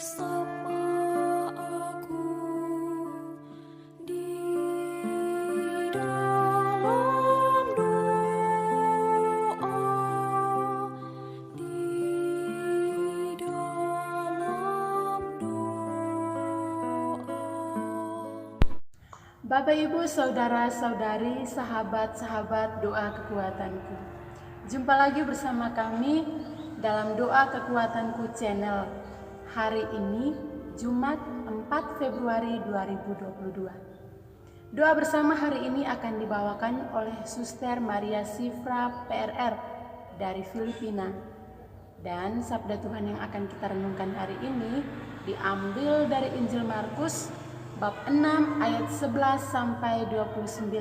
bersama aku di dalam doa, di dalam doa. Bapak, Ibu, Saudara-saudari, sahabat-sahabat doa kekuatanku. Jumpa lagi bersama kami dalam Doa Kekuatanku channel. Hari ini Jumat 4 Februari 2022. Doa bersama hari ini akan dibawakan oleh Suster Maria Sifra PRR dari Filipina. Dan sabda Tuhan yang akan kita renungkan hari ini diambil dari Injil Markus bab 6 ayat 11 sampai 29.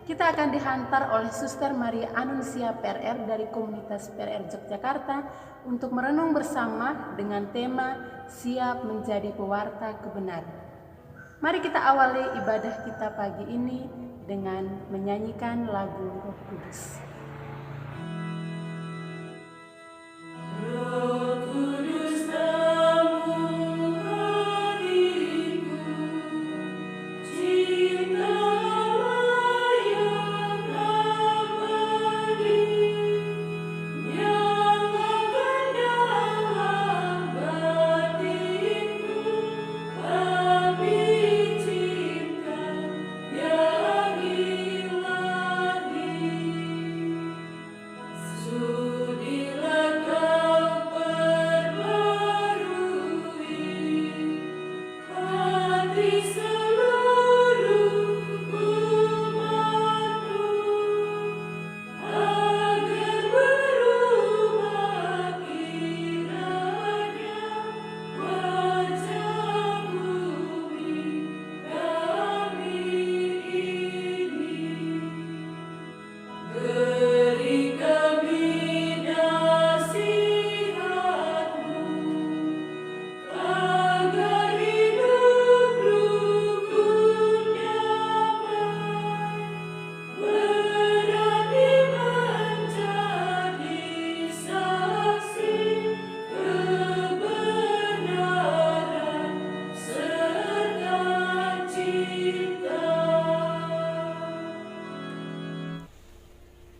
Kita akan dihantar oleh Suster Maria Anuncia PRR dari komunitas PRR Yogyakarta untuk merenung bersama dengan tema Siap Menjadi Pewarta Kebenaran. Mari kita awali ibadah kita pagi ini dengan menyanyikan lagu Roh Kudus.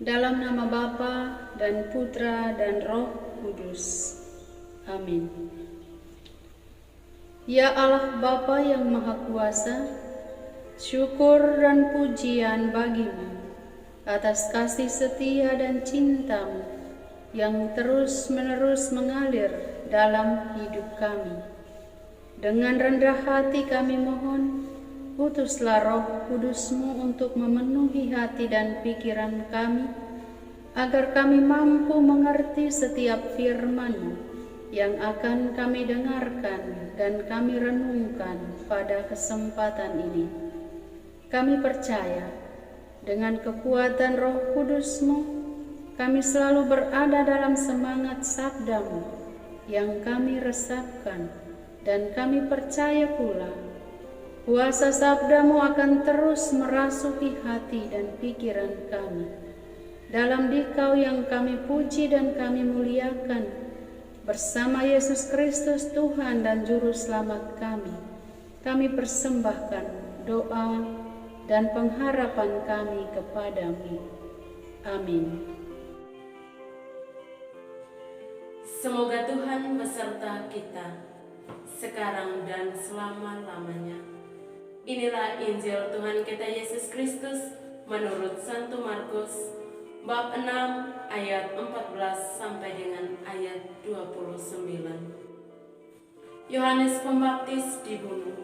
Dalam nama Bapa dan Putra dan Roh Kudus. Amin. Ya Allah Bapa yang Maha Kuasa, syukur dan pujian bagimu atas kasih setia dan cintamu yang terus-menerus mengalir dalam hidup kami. Dengan rendah hati kami mohon, utuslah Roh Kudus-Mu untuk memenuhi hati dan pikiran kami, agar kami mampu mengerti setiap firman-Mu yang akan kami dengarkan dan kami renungkan pada kesempatan ini. Kami percaya, dengan kekuatan Roh Kudus-Mu, kami selalu berada dalam semangat sabda-Mu yang kami resapkan, dan kami percaya pula kuasa sabda-Mu akan terus merasuki hati dan pikiran kami. Dalam Dikau yang kami puji dan kami muliakan, bersama Yesus Kristus Tuhan dan Juru Selamat kami persembahkan doa dan pengharapan kami kepadamu. Amin. Semoga Tuhan beserta kita, sekarang dan selama-lamanya. Inilah Injil Tuhan kita Yesus Kristus menurut Santo Markus bab 6 ayat 14 sampai dengan ayat 29. Yohanes Pembaptis dibunuh.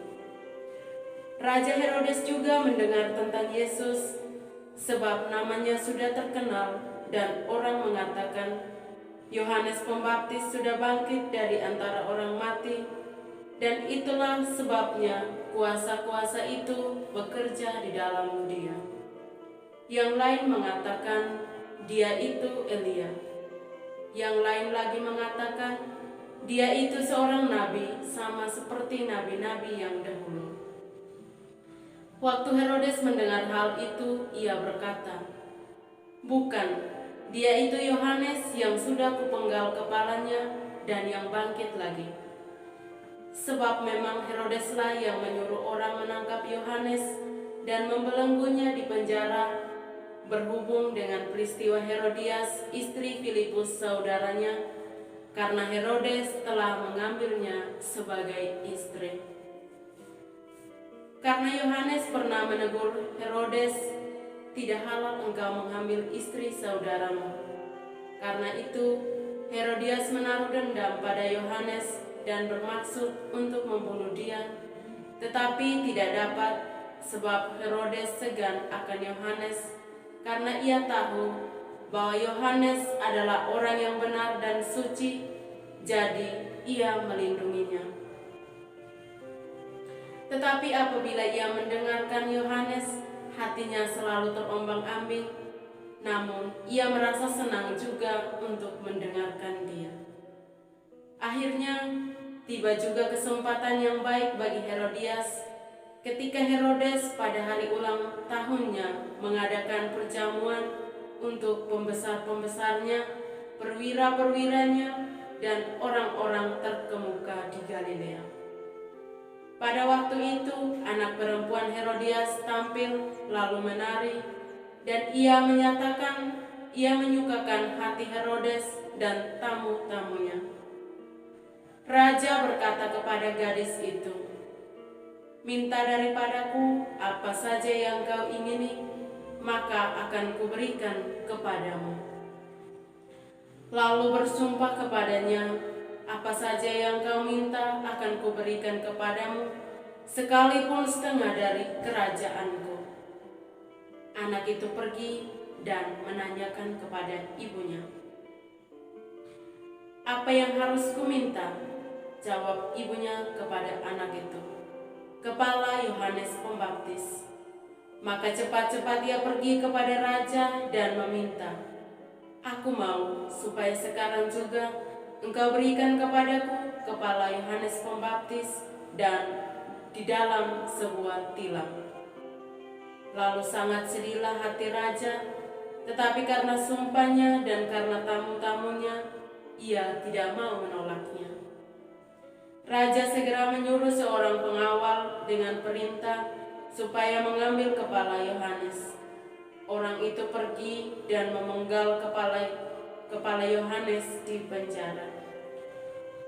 Raja Herodes juga mendengar tentang Yesus, sebab namanya sudah terkenal dan orang mengatakan Yohanes Pembaptis sudah bangkit dari antara orang mati, dan itulah sebabnya kuasa-kuasa itu bekerja di dalam dia. Yang lain mengatakan dia itu Elia. Yang lain lagi mengatakan dia itu seorang nabi, sama seperti nabi-nabi yang dahulu. Waktu Herodes mendengar hal itu, ia berkata, "Bukan, dia itu Yohanes yang sudah kupenggal kepalanya dan yang bangkit lagi." Sebab memang Herodeslah yang menyuruh orang menangkap Yohanes dan membelenggunya di penjara berhubung dengan peristiwa Herodias, istri Filipus saudaranya, karena Herodes telah mengambilnya sebagai istri. Karena Yohanes pernah menegur Herodes, "Tidak halal engkau mengambil istri saudaramu." Karena itu, Herodias menaruh dendam pada Yohanes dan bermaksud untuk membunuh dia, tetapi tidak dapat, sebab Herodes segan akan Yohanes, karena ia tahu bahwa Yohanes adalah orang yang benar dan suci, jadi ia melindunginya. Tetapi apabila ia mendengarkan Yohanes, hatinya selalu terombang-ambing, namun ia merasa senang juga untuk mendengarkan dia. Akhirnya tiba juga kesempatan yang baik bagi Herodias ketika Herodes pada hari ulang tahunnya mengadakan perjamuan untuk pembesar-pembesarnya, perwira-perwiranya, dan orang-orang terkemuka di Galilea. Pada waktu itu, anak perempuan Herodias tampil lalu menari, dan ia menyatakan ia menyukakan hati Herodes dan tamu-tamunya. Raja berkata kepada gadis itu, "Minta daripadaku apa saja yang kau ingini, maka akan kuberikan kepadamu." Lalu bersumpah kepadanya, "Apa saja yang kau minta akan kuberikan kepadamu, sekalipun setengah dari kerajaanku." Anak itu pergi dan menanyakan kepada ibunya, "Apa yang harus kuminta?" Jawab ibunya kepada anak itu, "Kepala Yohanes Pembaptis." Maka cepat-cepat ia pergi kepada raja dan meminta, "Aku mau supaya sekarang juga engkau berikan kepadaku kepala Yohanes Pembaptis dan di dalam sebuah tilam." Lalu sangat sedihlah hati raja, tetapi karena sumpahnya dan karena tamu-tamunya, ia tidak mau menolaknya. Raja segera menyuruh seorang pengawal dengan perintah supaya mengambil kepala Yohanes. Orang itu pergi dan memenggal kepala Yohanes di penjara.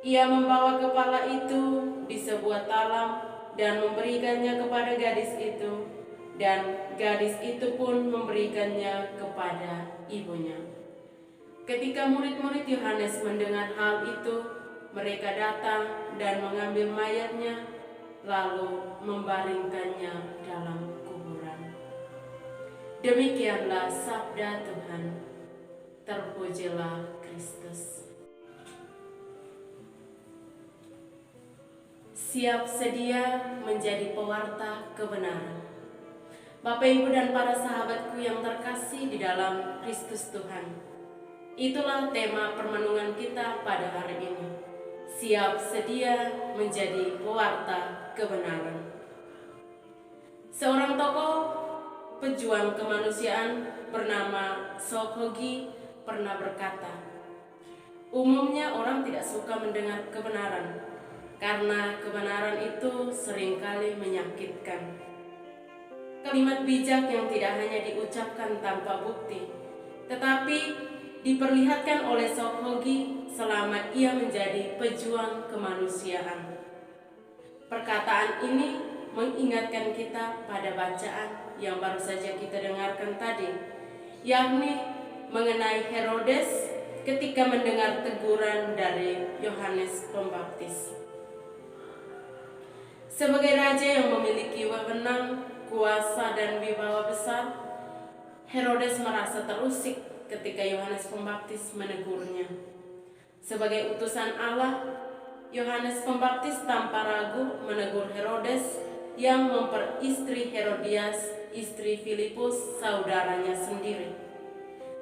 Ia membawa kepala itu di sebuah talam dan memberikannya kepada gadis itu, dan gadis itu pun memberikannya kepada ibunya. Ketika murid-murid Yohanes mendengar hal itu, mereka datang dan mengambil mayatnya, lalu membaringkannya dalam kuburan. Demikianlah sabda Tuhan. Terpujilah Kristus. Siap sedia menjadi pewarta kebenaran. Bapak, Ibu, dan para sahabatku yang terkasih di dalam Kristus Tuhan, itulah tema permenungan kita pada hari ini. Siap sedia menjadi pewarta kebenaran. Seorang tokoh pejuang kemanusiaan bernama Sokogi pernah berkata, "Umumnya orang tidak suka mendengar kebenaran, karena kebenaran itu seringkali menyakitkan. Kalimat bijak yang tidak hanya diucapkan tanpa bukti, tetapi diperlihatkan oleh Sokogi selama ia menjadi pejuang kemanusiaan." Perkataan ini mengingatkan kita pada bacaan yang baru saja kita dengarkan tadi, yakni mengenai Herodes ketika mendengar teguran dari Yohanes Pembaptis. Sebagai raja yang memiliki wewenang, kuasa, dan wibawa besar, Herodes merasa terusik ketika Yohanes Pembaptis menegurnya. Sebagai utusan Allah, Yohanes Pembaptis tanpa ragu menegur Herodes yang memperistri Herodias, istri Filipus, saudaranya sendiri.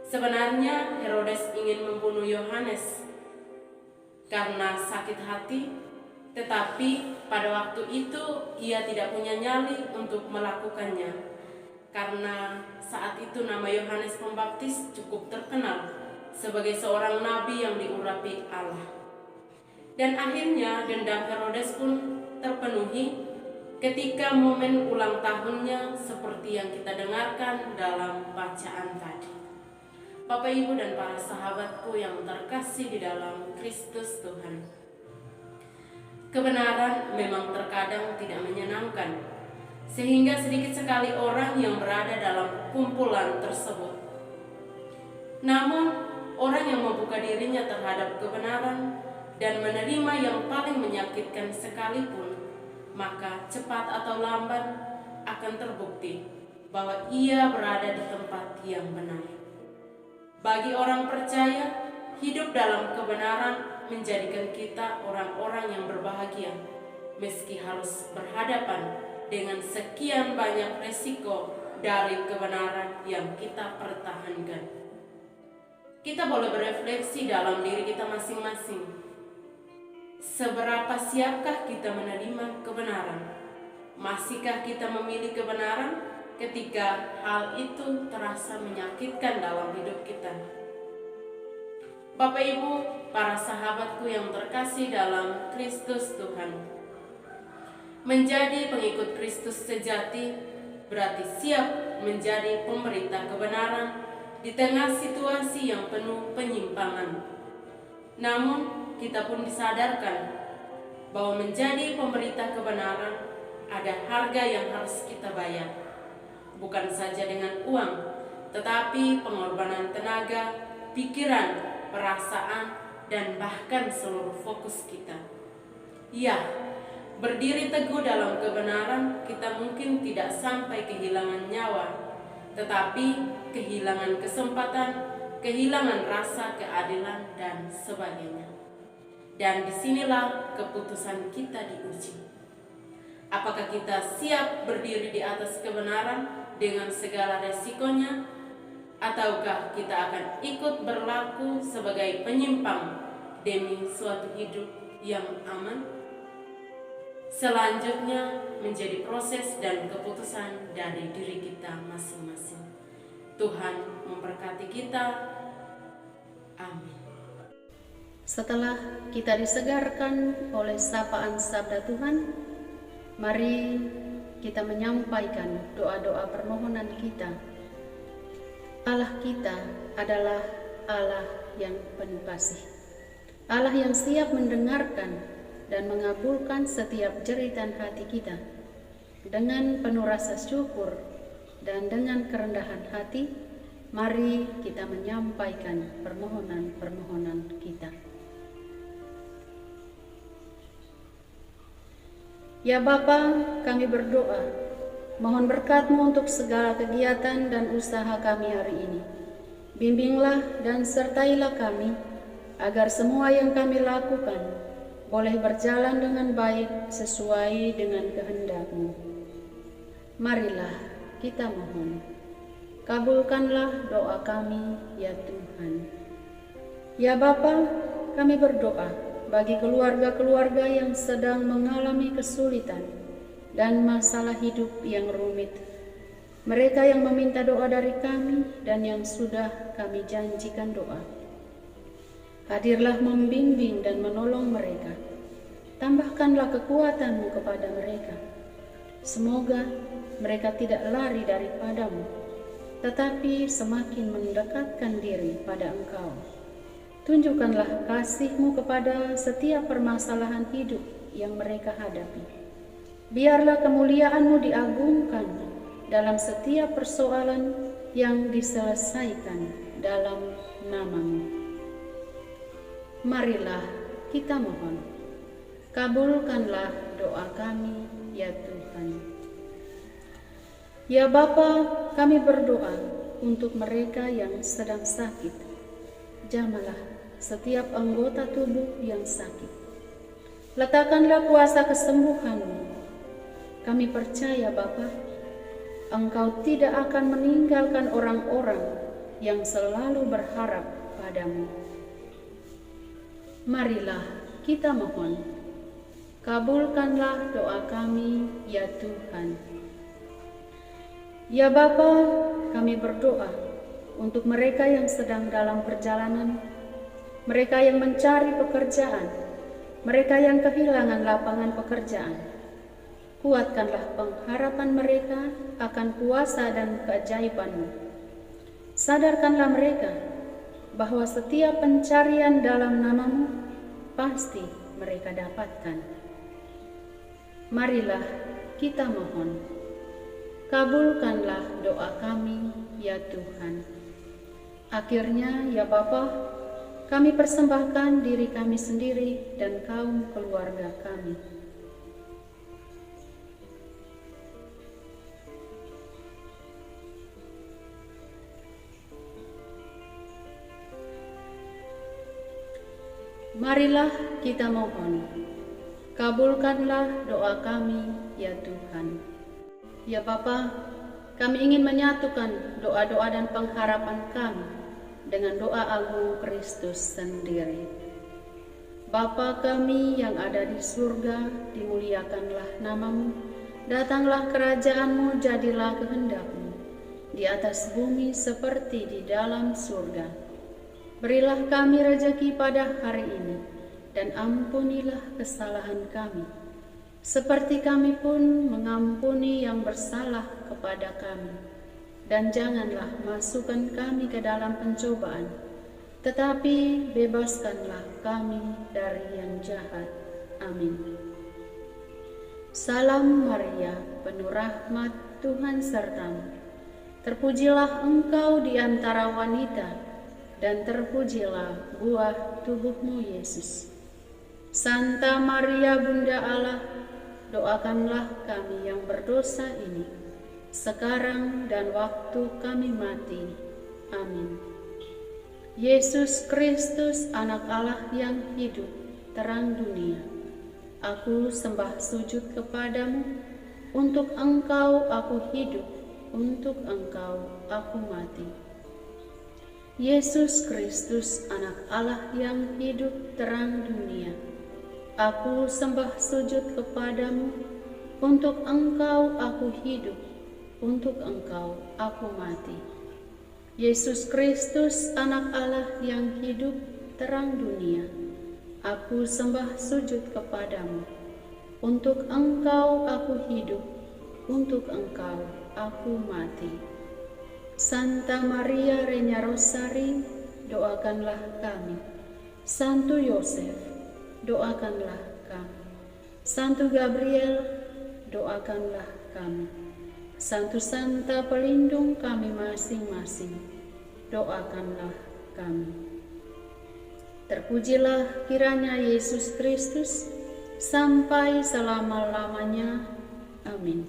Sebenarnya Herodes ingin membunuh Yohanes karena sakit hati, tetapi pada waktu itu ia tidak punya nyali untuk melakukannya, karena saat itu nama Yohanes Pembaptis cukup terkenal sebagai seorang nabi yang diurapi Allah. Dan akhirnya dendam Herodes pun terpenuhi ketika momen ulang tahunnya seperti yang kita dengarkan dalam bacaan tadi. Bapak, Ibu, dan para sahabatku yang terkasih di dalam Kristus Tuhan, kebenaran memang terkadang tidak menyenangkan, sehingga sedikit sekali orang yang berada dalam kumpulan tersebut. Namun, orang yang membuka dirinya terhadap kebenaran dan menerima yang paling menyakitkan sekalipun, maka cepat atau lambat akan terbukti bahwa ia berada di tempat yang benar. Bagi orang percaya, hidup dalam kebenaran menjadikan kita orang-orang yang berbahagia, meski harus berhadapan dengan sekian banyak resiko dari kebenaran yang kita pertahankan. Kita boleh berefleksi dalam diri kita masing-masing. Seberapa siapkah kita menerima kebenaran? Masihkah kita memilih kebenaran ketika hal itu terasa menyakitkan dalam hidup kita? Bapak, Ibu, para sahabatku yang terkasih dalam Kristus Tuhan, menjadi pengikut Kristus sejati berarti siap menjadi pemberita kebenaran di tengah situasi yang penuh penyimpangan. Namun, kita pun disadarkan bahwa menjadi pemberita kebenaran ada harga yang harus kita bayar. Bukan saja dengan uang, tetapi pengorbanan tenaga, pikiran, perasaan, dan bahkan seluruh fokus kita. Ya, berdiri teguh dalam kebenaran, kita mungkin tidak sampai kehilangan nyawa, tetapi kehilangan kesempatan, kehilangan rasa keadilan, dan sebagainya. Dan disinilah keputusan kita diuji. Apakah kita siap berdiri di atas kebenaran dengan segala resikonya, ataukah kita akan ikut berlaku sebagai penyimpang demi suatu hidup yang aman? Selanjutnya menjadi proses dan keputusan dari diri kita masing-masing. Tuhan memberkati kita. Amin. Setelah kita disegarkan oleh sapaan sabda Tuhan, mari kita menyampaikan doa-doa permohonan kita. Allah kita adalah Allah yang penuh kasih, Allah yang siap mendengarkan dan mengabulkan setiap jeritan hati kita. Dengan penuh rasa syukur dan dengan kerendahan hati, mari kita menyampaikan permohonan-permohonan kita. Ya Bapa, kami berdoa, mohon berkat-Mu untuk segala kegiatan dan usaha kami hari ini. Bimbinglah dan sertailah kami, agar semua yang kami lakukan boleh berjalan dengan baik sesuai dengan kehendak-Mu. Marilah kita mohon, kabulkanlah doa kami ya Tuhan. Ya Bapa, kami berdoa bagi keluarga-keluarga yang sedang mengalami kesulitan dan masalah hidup yang rumit. Mereka yang meminta doa dari kami dan yang sudah kami janjikan doa. Hadirlah membimbing dan menolong mereka. Tambahkanlah kekuatan-Mu kepada mereka. Semoga mereka tidak lari daripada-Mu, tetapi semakin mendekatkan diri pada Engkau. Tunjukkanlah kasih-Mu kepada setiap permasalahan hidup yang mereka hadapi. Biarlah kemuliaan-Mu diagungkan dalam setiap persoalan yang diselesaikan dalam nama-Mu. Marilah kita mohon, kabulkanlah doa kami ya Tuhan. Ya Bapa, kami berdoa untuk mereka yang sedang sakit. Jamalah setiap anggota tubuh yang sakit. Letakkanlah kuasa kesembuhan-Mu. Kami percaya Bapa, Engkau tidak akan meninggalkan orang-orang yang selalu berharap pada-Mu. Marilah kita mohon, kabulkanlah doa kami ya Tuhan. Ya Bapa, kami berdoa untuk mereka yang sedang dalam perjalanan, mereka yang mencari pekerjaan, mereka yang kehilangan lapangan pekerjaan. Kuatkanlah pengharapan mereka akan kuasa dan keajaiban-Mu. Sadarkanlah mereka bahwa setiap pencarian dalam nama-Mu pasti mereka dapatkan. Marilah kita mohon, kabulkanlah doa kami, ya Tuhan. Akhirnya, ya Bapa, kami persembahkan diri kami sendiri dan kaum keluarga kami. Marilah kita mohon, kabulkanlah doa kami, ya Tuhan. Ya Bapa, kami ingin menyatukan doa-doa dan pengharapan kami dengan doa agung Kristus sendiri. Bapa kami yang ada di surga, dimuliakanlah nama-Mu, datanglah kerajaan-Mu, jadilah kehendak-Mu, di atas bumi seperti di dalam surga. Berilah kami rezeki pada hari ini, dan ampunilah kesalahan kami, seperti kami pun mengampuni yang bersalah kepada kami. Dan janganlah masukkan kami ke dalam pencobaan, tetapi bebaskanlah kami dari yang jahat. Amin. Salam Maria, penuh rahmat, Tuhan sertamu. Terpujilah engkau di antara wanita, dan terpujilah buah tubuhmu, Yesus. Santa Maria, Bunda Allah, doakanlah kami yang berdosa ini, sekarang dan waktu kami mati. Amin. Yesus Kristus, anak Allah yang hidup, terang dunia, aku sembah sujud kepadamu, untuk engkau aku hidup, untuk engkau aku mati. Yesus Kristus, anak Allah yang hidup terang dunia, aku sembah sujud kepadamu, untuk engkau aku hidup, untuk engkau aku mati. Yesus Kristus, anak Allah yang hidup terang dunia, aku sembah sujud kepadamu, untuk engkau aku hidup, untuk engkau aku mati. Santa Maria Regna Rosari, doakanlah kami. Santo Yosef, doakanlah kami. Santo Gabriel, doakanlah kami. Santo Santa pelindung kami masing-masing, doakanlah kami. Terpujilah kiranya Yesus Kristus sampai selama-lamanya. Amin.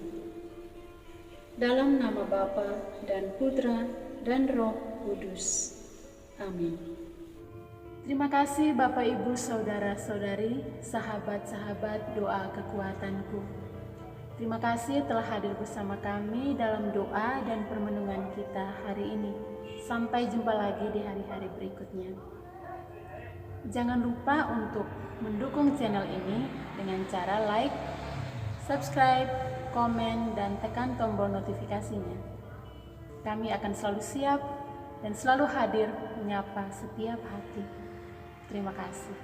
Dalam nama Bapa dan Putra dan Roh Kudus. Amin. Terima kasih Bapak, Ibu, Saudara-saudari, sahabat-sahabat doa kekuatanku. Terima kasih telah hadir bersama kami dalam doa dan permenungan kita hari ini. Sampai jumpa lagi di hari-hari berikutnya. Jangan lupa untuk mendukung channel ini dengan cara like, subscribe, komen, dan tekan tombol notifikasinya. Kami akan selalu siap dan selalu hadir menyapa setiap hati. Terima kasih.